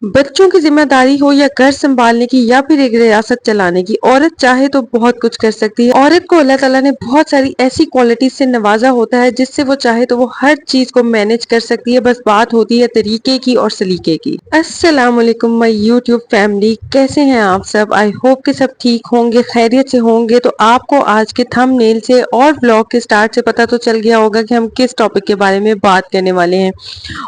बच्चों की जिम्मेदारी हो या घर संभालने की या फिर एक रियासत चलाने की, औरत चाहे तो बहुत कुछ कर सकती है। औरत को अल्लाह ताला ने बहुत सारी ऐसी क्वालिटीज से नवाजा होता है जिससे वो चाहे तो वो हर चीज को मैनेज कर सकती है। बस बात होती है तरीके की और सलीके की। अस्सलाम वालेकुम माय यूट्यूब फैमिली, कैसे हैं आप सब? आई होप कि सब ठीक होंगे, खैरियत से होंगे। तो आपको आज के थंबनेल से और ब्लॉग के स्टार्ट से पता तो चल गया होगा कि हम किस टॉपिक के बारे में बात करने वाले हैं।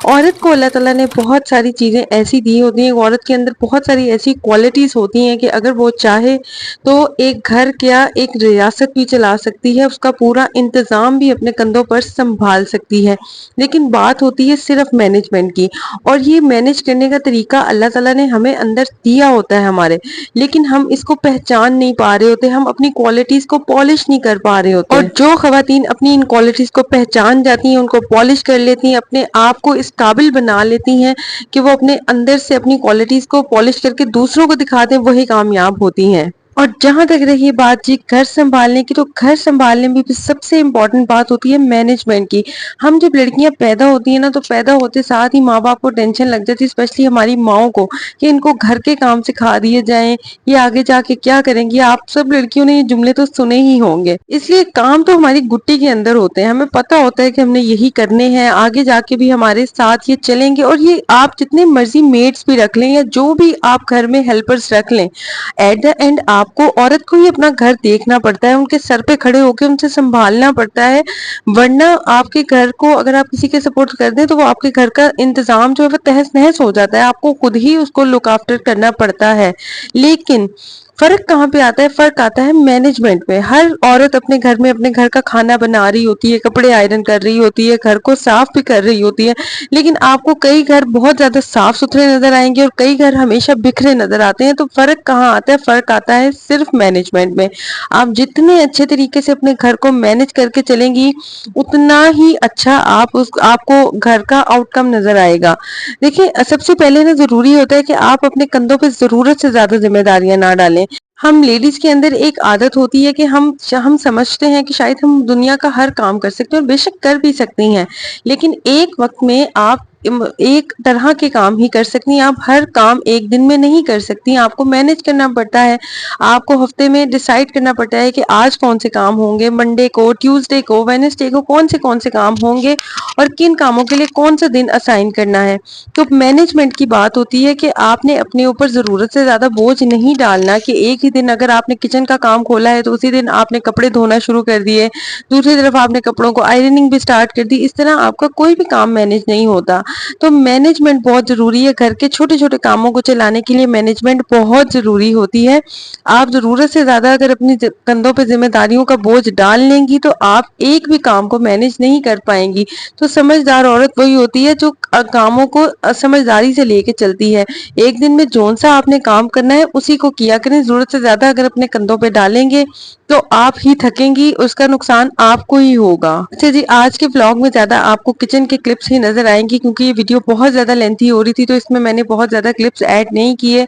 औरत को अल्लाह ताला ने बहुत सारी चीजें ऐसी दी होती हैं, औरत के अंदर बहुत सारी ऐसी क्वालिटीज होती हैं कि अगर वो चाहे तो एक घर क्या एक रियासत भी चला सकती है, उसका पूरा इंतजाम भी अपने कंधों पर संभाल सकती है। लेकिन बात होती है सिर्फ मैनेजमेंट की, और ये मैनेज करने का तरीका अल्लाह ताला ने हमें अंदर दिया होता है हमारे, लेकिन हम इसको पहचान नहीं पा रहे होते, हम अपनी क्वालिटीज को पॉलिश नहीं कर पा रहे होते। और जो खवातीन अपनी इन क्वालिटीज को पहचान जाती हैं, उनको पॉलिश कर लेती हैं, अपने आप को इस काबिल बना लेती हैं कि वो अपने अंदर से अपनी क्वालिटीज को पॉलिश करके दूसरों को दिखाते हैं, वही कामयाब होती हैं। और जहां तक रही बात जी घर संभालने की, तो घर संभालने में भी सबसे इम्पोर्टेंट बात होती है मैनेजमेंट की। हम जब लड़कियां पैदा होती है ना, तो पैदा होते साथ ही माँ बाप को टेंशन लग जाती है, स्पेशली हमारी माओ को, कि इनको घर के काम सिखा दिए जाएं, ये आगे जाके क्या करेंगी। आप सब लड़कियों ने ये जुमले तो सुने ही होंगे। इसलिए काम तो हमारी गुट्टी के अंदर होते हैं, हमें पता होता है कि हमने यही करने हैं, आगे जाके भी हमारे साथ ये चलेंगे। और ये आप जितने मर्जी मेड्स भी रख लें या जो भी आप घर में हेल्पर्स रख लें, एट द एंड आपको औरत को ही अपना घर देखना पड़ता है, उनके सर पे खड़े होकर उनसे संभालना पड़ता है। वरना आपके घर को अगर आप किसी के सपोर्ट कर दें तो वो आपके घर का इंतजाम जो है वो तहस नहस हो जाता है, आपको खुद ही उसको लुक आफ्टर करना पड़ता है। लेकिन फर्क कहाँ पे आता है? फर्क आता है मैनेजमेंट में। हर औरत अपने घर में अपने घर का खाना बना रही होती है, कपड़े आयरन कर रही होती है, घर को साफ भी कर रही होती है, लेकिन आपको कई घर बहुत ज्यादा साफ सुथरे नजर आएंगे और कई घर हमेशा बिखरे नजर आते हैं। तो फर्क कहाँ आता है? फर्क आता है सिर्फ मैनेजमेंट में। आप जितने अच्छे तरीके से अपने घर को मैनेज करके चलेंगी, उतना ही अच्छा आपको घर का आउटकम नजर आएगा। देखिए, सबसे पहले ना जरूरी होता है कि आप अपने कंधों पे जरूरत से ज्यादा जिम्मेदारियां ना डालें। हम लेडीज के अंदर एक आदत होती है कि हम समझते हैं कि शायद हम दुनिया का हर काम कर सकते हैं, और बेशक कर भी सकती हैं, लेकिन एक वक्त में आप एक तरह के काम ही कर सकती हैं। आप हर काम एक दिन में नहीं कर सकती, आपको मैनेज करना पड़ता है। आपको हफ्ते में डिसाइड करना पड़ता है कि आज कौन से काम होंगे, मंडे को, ट्यूसडे को, वेडनेसडे को कौन से काम होंगे और किन कामों के लिए कौन सा दिन असाइन करना है। तो मैनेजमेंट की बात होती है कि आपने अपने ऊपर जरूरत से ज्यादा बोझ नहीं डालना कि एक ही दिन अगर आपने किचन का काम खोला है तो उसी दिन आपने कपड़े धोना शुरू कर दिए, दूसरी तरफ आपने कपड़ों को आयरनिंग भी स्टार्ट कर दी। इस तरह आपका कोई भी काम मैनेज नहीं होता। तो मैनेजमेंट बहुत जरूरी है। घर के छोटे छोटे कामों को चलाने के लिए मैनेजमेंट बहुत जरूरी होती है। आप जरूरत से ज्यादा अगर अपनी कंधों पे जिम्मेदारियों का बोझ डाल लेंगी तो आप एक भी काम को मैनेज नहीं कर पाएंगी। तो समझदार औरत वही होती है जो कामों को समझदारी से लेके चलती है। एक दिन में जोन सा आपने काम करना है उसी को किया करें। जरूरत से ज्यादा अगर अपने कंधों पे डालेंगे तो आप ही थकेंगी, उसका नुकसान आपको ही होगा। अच्छा जी, आज के व्लॉग में ज्यादा आपको किचन के क्लिप्स ही नजर आएंगी, क्योंकि ये वीडियो बहुत ज्यादा लेंथी हो रही थी, तो इसमें मैंने बहुत ज्यादा क्लिप्स ऐड नहीं किए।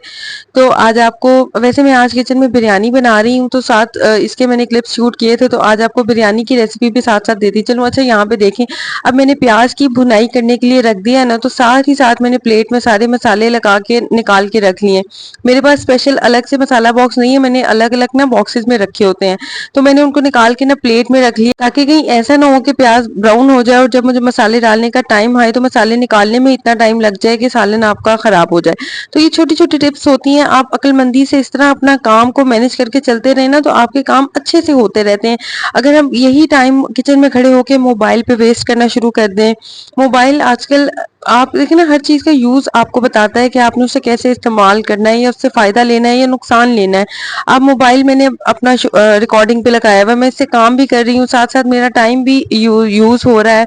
तो आज आपको, वैसे मैं आज किचन में बिरयानी बना रही हूँ, तो साथ इसके मैंने क्लिप्स शूट किए थे, तो आज आपको बिरयानी की रेसिपी भी साथ साथ देती चलूँ। अच्छा, यहाँ पे देखें, अब मैंने प्याज की भुनाई करने के लिए रख दिया है ना, तो साथ ही साथ मैंने प्लेट में सारे मसाले लगा के निकाल के रख लिए। मेरे पास स्पेशल अलग से मसाला बॉक्स नहीं है, मैंने अलग अलग ना बॉक्सेस में रखे होते हैं, तो मैंने उनको निकाल के ना प्लेट में रख लिया, ताकि कहीं ऐसा ना हो कि प्याज ब्राउन हो जाए और जब मुझे मसाले डालने का टाइम आए तो मसाले निकालने में इतना टाइम लग जाए कि सालन आपका खराब हो जाए। तो ये छोटी छोटी टिप्स होती हैं, आप अक्लमंदी से इस तरह अपना काम को मैनेज करके चलते रहे ना, तो आपके काम अच्छे से होते रहते हैं। अगर हम यही टाइम किचन में खड़े होकर मोबाइल पे वेस्ट करना शुरू कर दें, मोबाइल आजकल आप देखिए ना, हर चीज का यूज आपको बताता है कि आपने उसे कैसे इस्तेमाल करना है, या उससे फायदा लेना है या नुकसान लेना है। अब मोबाइल मैंने अपना रिकॉर्डिंग पे लगाया हुआ है, मैं इससे काम भी कर रही हूँ, साथ साथ मेरा टाइम भी यूज हो रहा है।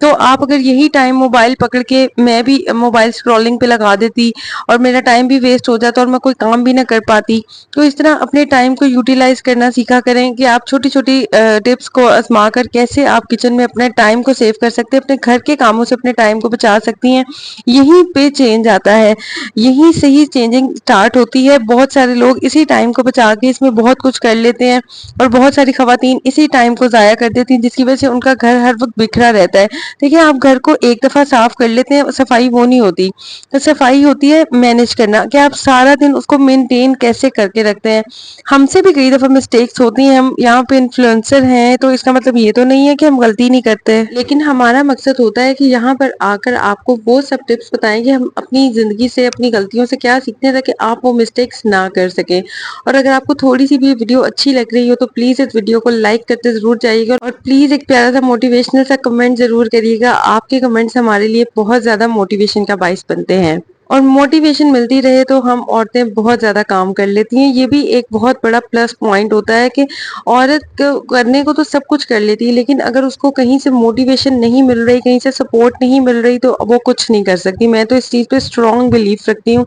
तो आप अगर यही टाइम मोबाइल पकड़ के मैं भी मोबाइल स्क्रॉलिंग पे लगा देती और मेरा टाइम भी वेस्ट हो जाता और मैं कोई काम भी ना कर पाती। तो इस तरह अपने टाइम को यूटिलाइज करना सीखा करें कि आप छोटी छोटी टिप्स को आजमा कर कैसे आप किचन में अपने टाइम को सेव कर सकते हैं, अपने घर के कामों से अपने टाइम को बचा सकती हैं। यहीं पे चेंज आता है, यहीं से ही चेंजिंग स्टार्ट होती है। बहुत सारे लोग इसी टाइम को बचा के इसमें बहुत कुछ कर लेते हैं, और बहुत सारी खवातीन इसी टाइम को जाया कर देती हैं, जिसकी वजह से उनका घर हर वक्त बिखरा रहता है। देखिए, आप घर को एक दफ़ा साफ कर लेते हैं, सफाई वो नहीं होती। तो सफाई होती है मैनेज करना, कि आप सारा दिन उसको मेंटेन कैसे करके रखते हैं। हमसे भी कई दफ़ा मिस्टेक्स होती हैं, हम यहाँ पे इन्फ्लुएंसर हैं, तो इसका मतलब ये तो नहीं है कि हम गलती नहीं करते। लेकिन हमारा मकसद होता है कि यहाँ पर आकर आपको वो सब टिप्स बताएँ कि हम अपनी ज़िंदगी से, अपनी गलतियों से क्या सीखते हैं, ताकि आप वो मिस्टेक्स ना कर सकें। और अगर आपको थोड़ी-सी भी वीडियो अच्छी लग रही हो, तो प्लीज़ इस वीडियो को लाइक करते ज़रूर जाइएगा, और प्लीज़ एक प्यारा-सा मोटिवेशनल सा कमेंट ज़रूर करिएगा। आपके कमेंट्स हमारे लिए बहुत ज़्यादा मोटिवेशन का बाइस बनते हैं। और मोटिवेशन मिलती रहे तो हम औरतें बहुत ज़्यादा काम कर लेती हैं। ये भी एक बहुत बड़ा प्लस पॉइंट होता है कि औरत करने को तो सब कुछ कर लेती है, लेकिन अगर उसको कहीं से मोटिवेशन नहीं मिल रही, कहीं से सपोर्ट नहीं मिल रही, तो वो कुछ नहीं कर सकती। मैं तो इस चीज़ पे स्ट्रॉन्ग बिलीव रखती हूँ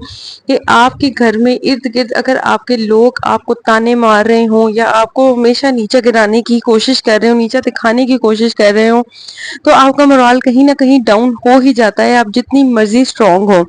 कि आपके घर में इर्द-गिर्द अगर आपके लोग आपको ताने मार रहे हों, या आपको हमेशा नीचे गिराने की कोशिश कर रहे हो, नीचा दिखाने की कोशिश कर रहे हो, तो आपका मोरल कहीं न कहीं डाउन हो ही जाता है, आप जितनी मर्ज़ी स्ट्रॉन्ग हो।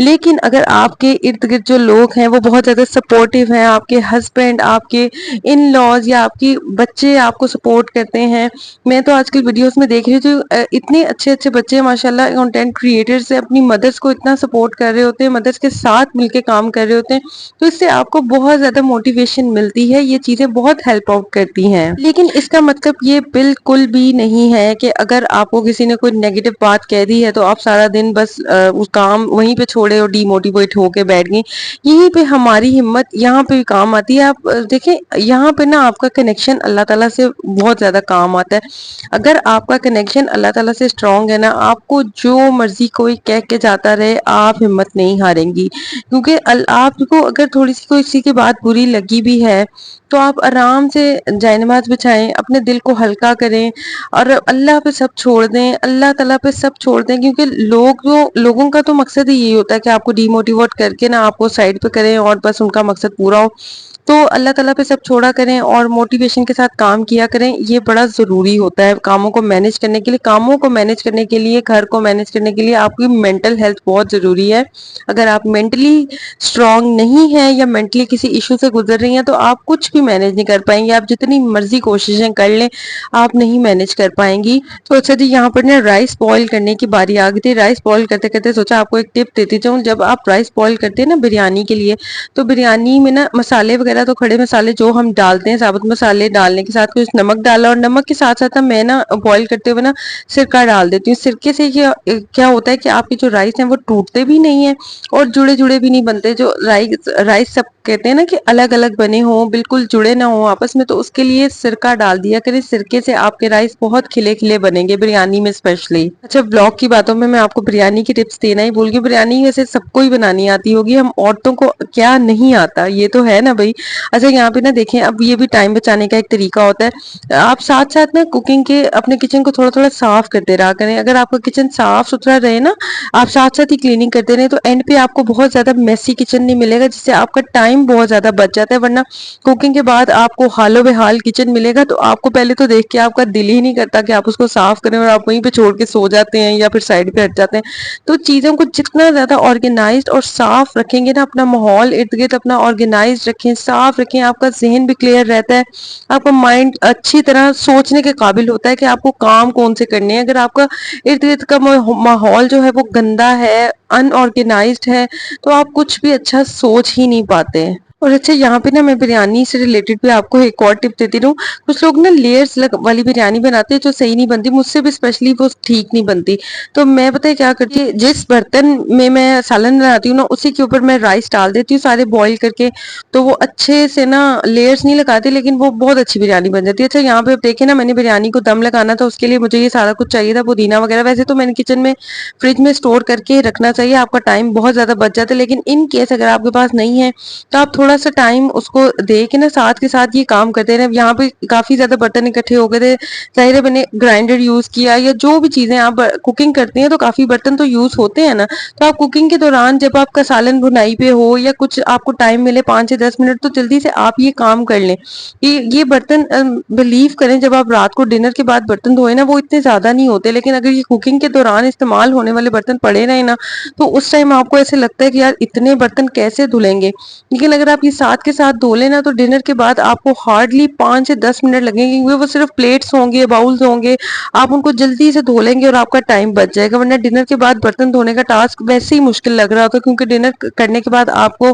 लेकिन अगर आपके इर्द-गिर्द जो लोग हैं वो बहुत ज़्यादा सपोर्टिव हैं, आपके हस्बैंड, आपके इन-लॉज़ या आपके बच्चे आपको सपोर्ट करते हैं। मैं तो आजकल वीडियोज़ में देख रही हूँ, जो इतने अच्छे-अच्छे बच्चे माशाल्लाह कंटेंट क्रिएटर्स हैं, अपनी मदर्स को इतना सपोर्ट कर रहे होते हैं, मदर्स के साथ मिलके काम कर रहे होते हैं, तो इससे आपको बहुत ज़्यादा मोटिवेशन मिलती है, ये चीज़ें बहुत हेल्प आउट करती हैं। लेकिन इसका मतलब ये बिल्कुल भी नहीं है कि अगर आपको किसी ने कोई नेगेटिव बात कह दी है, तो आप सारा दिन बस उस काम वहीं पे छोड़े और डिमोटिवेट होके बैठ गई। यहीं पे हमारी हिम्मत यहाँ पे भी काम आती है। आप देखें, यहाँ पे ना आपका कनेक्शन अल्लाह ताला से बहुत ज़्यादा काम आता है। अगर आपका कनेक्शन अल्लाह ताला से स्ट्रॉन्ग है ना, आपको जो मर्ज़ी कोई कह के जाता रहे, आप हिम्मत नहीं हारेंगी। क्योंकि आपको अगर थोड़ी-सी किसी की बात बुरी लगी भी है, तो आप आराम से जाए-नमाज़ बिछाएँ, अपने दिल को हल्का करें और अल्लाह पे सब छोड़ दें, अल्लाह ताला पे सब छोड़ दें, क्योंकि लोगों का तो मकसद ही यही होता है कि आपको डिमोटिवेट करके ना आपको साइड पे करें और बस उनका मकसद पूरा हो। तो अल्लाह ताला पे सब छोड़ा करें और मोटिवेशन के साथ काम किया करें, ये बड़ा ज़रूरी होता है कामों को मैनेज करने के लिए। कामों को मैनेज करने के लिए, घर को मैनेज करने के लिए आपकी मेंटल हेल्थ बहुत ज़रूरी है। अगर आप मेंटली स्ट्रॉन्ग नहीं हैं या मेंटली किसी इश्यू से गुजर रही हैं, तो आप कुछ भी मैनेज नहीं कर पाएँगी। आप जितनी मर्ज़ी कोशिशें कर लें, आप नहीं मैनेज कर पाएँगी। तो अच्छा जी, यहाँ पर ना राइस बॉयल करने की बारी आ गई थी। राइस बॉयल करते-करते सोचा आपको एक टिप देती जाऊँ। जब आप राइस बॉयल करते हैं ना बिरयानी के लिए, तो बिरयानी में ना मसाले वगैरह, तो खड़े मसाले जो हम डालते हैं, साबुत मसाले डालने के साथ कुछ नमक डाला, और नमक के साथ-साथ ना मैं ना बॉयल करते हुए ना सिरका डाल देती हूँ। सिरके से क्या होता है कि आपके जो राइस हैं वो टूटते भी नहीं हैं और जुड़े-जुड़े भी नहीं बनते। जो राइस सब कहते हैं ना कि अलग-अलग बने हों, बिल्कुल जुड़े ना हों आपस में, तो उसके लिए सिरका डाल दिया करें। सिरके से आपके राइस बहुत खिले-खिले बनेंगे, बिरयानी में स्पेशली। अच्छा, व्लॉग की बातों में मैं आपको बिरयानी की टिप्स देना ही भूल गई। बिरयानी वैसे सबको ही बनानी आती होगी, हम औरतों को क्या नहीं आता, ये तो है ना भई। अच्छा, यहाँ पे ना देखें, अब ये भी टाइम बचाने का एक तरीका होता है। आप साथ-साथ ना कुकिंग के अपने किचन को थोड़ा-थोड़ा साफ करते रहा करें। अगर आपका किचन साफ-सुथरा रहे ना, आप साथ-साथ ही क्लीनिंग करते रहें, तो एंड पे आपको बहुत ज़्यादा मेसी किचन नहीं मिलेगा, जिससे आपका टाइम बहुत ज़्यादा बच जाता है। वरना कुकिंग के बाद आपको हालो-बेहाल किचन मिलेगा, तो आपको पहले तो देख के आपका दिल ही नहीं करता कि आप उसको साफ करें, और आप वहीं पे छोड़ के सो जाते हैं या फिर साइड पे हट जाते हैं। तो चीज़ों को जितना ज़्यादा ऑर्गेनाइज्ड और साफ रखेंगे ना, अपना माहौल इर्द-गिर्द अपना ऑर्गेनाइज्ड रखें, साफ रखें, आपका ज़हन भी क्लियर रहता है। आपका माइंड अच्छी तरह सोचने के काबिल होता है कि आपको काम कौन से करने हैं। अगर आपका इर्द-गिर्द का माहौल जो है वो गंदा है, अनऑर्गेनाइज्ड है, तो आप कुछ भी अच्छा सोच ही नहीं पाते। और अच्छा, यहाँ पे ना मैं बिरयानी से रिलेटेड भी आपको एक और टिप देती रहूँ। कुछ लोग ना लेयर्स वाली बिरयानी बनाते हैं, जो सही नहीं बनती, मुझसे भी स्पेशली वो ठीक नहीं बनती। तो मैं पता है क्या करती हूँ, जिस बर्तन में मैं सालन बनाती हूँ ना, उसी के ऊपर मैं राइस डाल देती हूँ सारे बॉईल करके, तो वो अच्छे से ना लेयर्स नहीं लगाती, लेकिन वो बहुत अच्छी बिरयानी बन जाती है। अच्छा, यहाँ पे आप देखें ना, मैंने बिरयानी को दम लगाना था, उसके लिए मुझे ये सारा कुछ चाहिए था, पुदीना वगैरह। वैसे तो मैंने किचन में फ्रिज में स्टोर करके रखना चाहिए, आपका टाइम बहुत ज़्यादा बच जाता है। लेकिन इन केस अगर आपके पास नहीं है, तो आप थोड़ा-सा टाइम उसको दे के ना साथ के साथ ये काम करते रहें। यहाँ पे काफ़ी ज़्यादा बर्तन इकट्ठे हो गए थे, ज़ाहिर है मैंने ग्राइंडर यूज़ किया, या जो भी चीज़ें आप कुकिंग करती हैं, तो काफ़ी बर्तन तो यूज़ होते हैं ना। तो आप कुकिंग के दौरान जब आपका सालन भुनाई पे हो, या कुछ आपको टाइम मिले 5 से 10 मिनट, तो जल्दी से आप ये काम कर लें। ये बर्तन बिलीव करें, जब आप रात को डिनर के बाद बर्तन धोए ना, वो इतने ज़्यादा नहीं होते, लेकिन अगर ये कुकिंग के दौरान इस्तेमाल होने वाले बर्तन पड़े रहे ना, تو اس ٹائم آپ کو ایسے لگتا ہے کہ یار اتنے برتن کیسے دھلیں گے، لیکن اگر آپ یہ ساتھ کے ساتھ دھو لینا تو ڈنر کے بعد آپ کو ہارڈلی 5 سے 10 منٹ لگیں گے، کیونکہ وہ صرف پلیٹس ہوں گے، باؤلز ہوں گے، آپ ان کو جلدی سے دھو لیں گے اور آپ کا ٹائم بچ جائے گا۔ ورنہ ڈنر کے بعد برتن دھونے کا ٹاسک ویسے ہی مشکل لگ رہا ہوتا ہے، کیونکہ ڈنر کرنے کے بعد آپ کو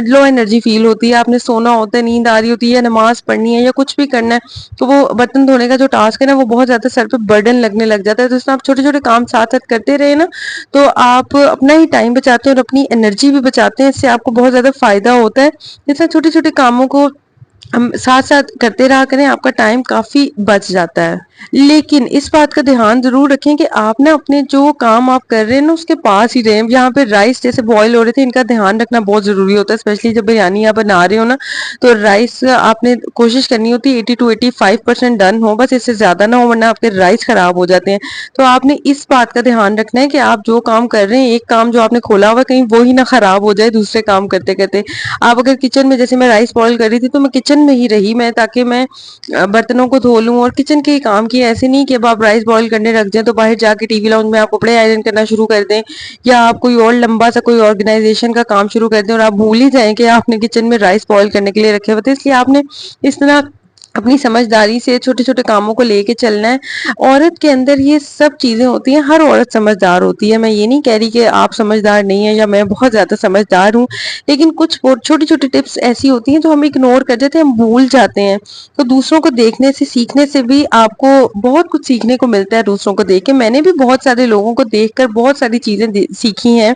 لو انرجی فیل ہوتی ہے، آپ نے سونا ہوتا ہے، نیند آ رہی ہوتی ہے، یا نماز پڑھنی ہے یا کچھ بھی کرنا ہے، تو وہ برتن دھونے کا جو ٹاسک ہے نا وہ بہت زیادہ سر پہ برڈن لگنے لگ جاتا ہے۔ تو اس میں آپ چھوٹے چھوٹے کام ساتھ ساتھ کرتے رہے نا تو آپ اپنا ہی ٹائم بچاتے ہیں اور اپنی انرجی بھی بچاتے ہیں، اس سے آپ کو بہت زیادہ فائدہ ہوتا ہے۔ اس طرح چھوٹے چھوٹے کاموں کو ہم ساتھ ساتھ کرتے رہا کریں، آپ کا ٹائم کافی بچ جاتا ہے۔ لیکن اس بات کا دھیان ضرور رکھیں کہ آپ نا اپنے جو کام آپ کر رہے ہیں نا اس کے پاس ہی رہیں۔ یہاں پہ رائس جیسے بوائل ہو رہے تھے، ان کا دھیان رکھنا بہت ضروری ہوتا ہے، اسپیشلی جب بریانی آپ بنا رہے ہو نا تو رائس آپ نے کوشش کرنی ہوتی ہے 80 to 85% ڈن ہو، بس اس سے زیادہ نہ ہو ورنہ آپ کے رائس خراب ہو جاتے ہیں۔ تو آپ نے اس بات کا دھیان رکھنا ہے کہ آپ جو کام کر رہے ہیں، ایک کام جو آپ نے کھولا ہوا کہیں وہی نہ خراب ہو جائے دوسرے کام کرتے کرتے۔ آپ اگر کچن میں، جیسے میں رائس بوائل کر رہی تھی تو میں کچن میں ہی رہی میں، تاکہ میں برتنوں کو دھو لوں اور کچن کے ہی کام کیے، ایسے نہیں کہ اب آپ رائس بوائل کرنے رکھ جائیں تو باہر جا کے ٹی وی لاؤنج میں آپ کپڑے آئرن کرنا شروع کر دیں، یا آپ کوئی اور لمبا سا کوئی آرگنائزیشن کا کام شروع کر دیں اور آپ بھول ہی جائیں کہ آپ نے کچن میں رائس بوائل کرنے کے لیے رکھے ہوئے تھے۔ اس لیے آپ نے اس طرح اپنی سمجھداری سے چھوٹے چھوٹے کاموں کو لے کے چلنا ہے۔ عورت کے اندر یہ سب چیزیں ہوتی ہیں، ہر عورت سمجھدار ہوتی ہے، میں یہ نہیں کہہ رہی کہ آپ سمجھدار نہیں ہیں یا میں بہت زیادہ سمجھدار ہوں، لیکن کچھ چھوٹی چھوٹی ٹپس ایسی ہوتی ہیں جو ہم اگنور کر دیتے ہیں، ہم بھول جاتے ہیں۔ تو دوسروں کو دیکھنے سے، سیکھنے سے بھی آپ کو بہت کچھ سیکھنے کو ملتا ہے۔ دوسروں کو دیکھ کے میں نے بھی بہت سارے لوگوں کو دیکھ کر بہت ساری چیزیں سیکھی ہیں۔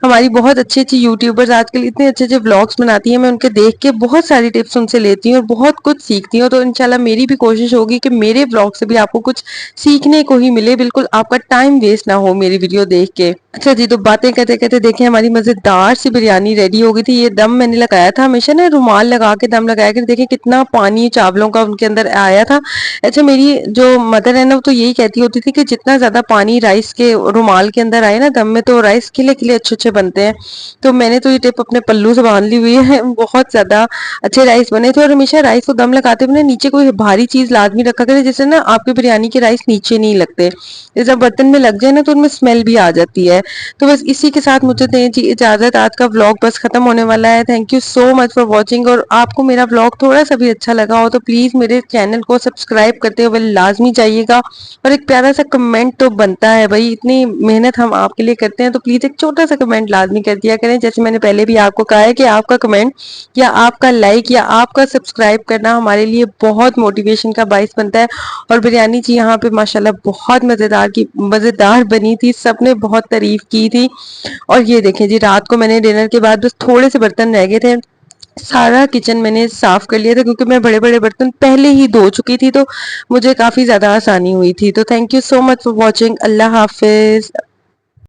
ہماری بہت اچھی اچھی یوٹیوبرز آج کل اتنے اچھے اچھے ولاگس بناتی ہیں، میں ان کے دیکھ کے بہت ساری ٹپس ان سے لیتی ہوں اور بہت کچھ سیکھتی ہوں۔ تو انشاءاللہ میری بھی کوشش ہوگی کہ میرے ولاگ سے بھی آپ کو کچھ سیکھنے کو ہی ملے، بالکل آپ کا ٹائم ویسٹ نہ ہو میری ویڈیو دیکھ کے۔ اچھا جی، تو باتیں کرتے کرتے دیکھیں ہماری مزیدار سی بریانی ریڈی ہو گئی تھی۔ یہ دم میں نے لگایا تھا، ہمیشہ نا رومال لگا کے دم لگایا کر، دیکھیں کتنا پانی چاولوں کا ان کے اندر آیا تھا۔ اچھا، میری جو مدر ہے نا وہ تو یہی کہتی ہوتی تھی کہ جتنا زیادہ پانی رائس کے رومال کے اندر آئے نا دم میں، تو رائس کھلے کھلے اچھے اچھے بنتے ہیں۔ تو میں نے تو یہ ٹپ اپنے پلو سے باندھ لی ہوئی ہے، بہت زیادہ اچھے رائس بنے تھے۔ اور ہمیشہ رائس کو دم لگاتے ہوئے نیچے کوئی بھاری چیز لازمی رکھا کرے، جس سے نا آپ کے بریانی کے رائس نیچے نہیں لگتے، جب برتن میں لگ جائے نا تو ان میں اسمیل بھی آ جاتی ہے۔ تو بس اسی کے ساتھ مجھے دیں جی اجازت، آج کا ولاگ بس ختم ہونے والا ہے۔ Thank you so much for watching, اور آپ کو میرا ولاگ تھوڑا سا بھی اچھا لگا ہو تو پلیز میرے چینل کو سبسکرائب کرتے ہوئے لازمی جائیے گا، اور ایک پیارا سا کمنٹ تو بنتا ہے بھائی، اتنی محنت ہم آپ کے لیے کرتے ہیں تو پلیز ایک چھوٹا سا کمنٹ لازمی کر دیا کریں۔ جیسے میں نے پہلے بھی آپ کو کہا ہے کہ آپ کا کمنٹ یا آپ کا لائک یا آپ کا سبسکرائب کرنا ہمارے لیے بہت موٹیویشن کا باعث بنتا ہے۔ اور بریانی جی یہاں پہ ماشاءاللہ بہت مزیدار بنی تھی، سب نے بہت تعریف کی تھی۔ اور یہ دیکھیں جی، رات کو میں نے ڈنر کے بعد بس تھوڑے سے برتن رہ گئے تھے، سارا کچن میں نے صاف کر لیا تھا، کیونکہ میں بڑے بڑے برتن پہلے ہی دھو چکی تھی تو مجھے کافی زیادہ آسانی ہوئی تھی۔ تو thank you so much for watching, اللہ حافظ۔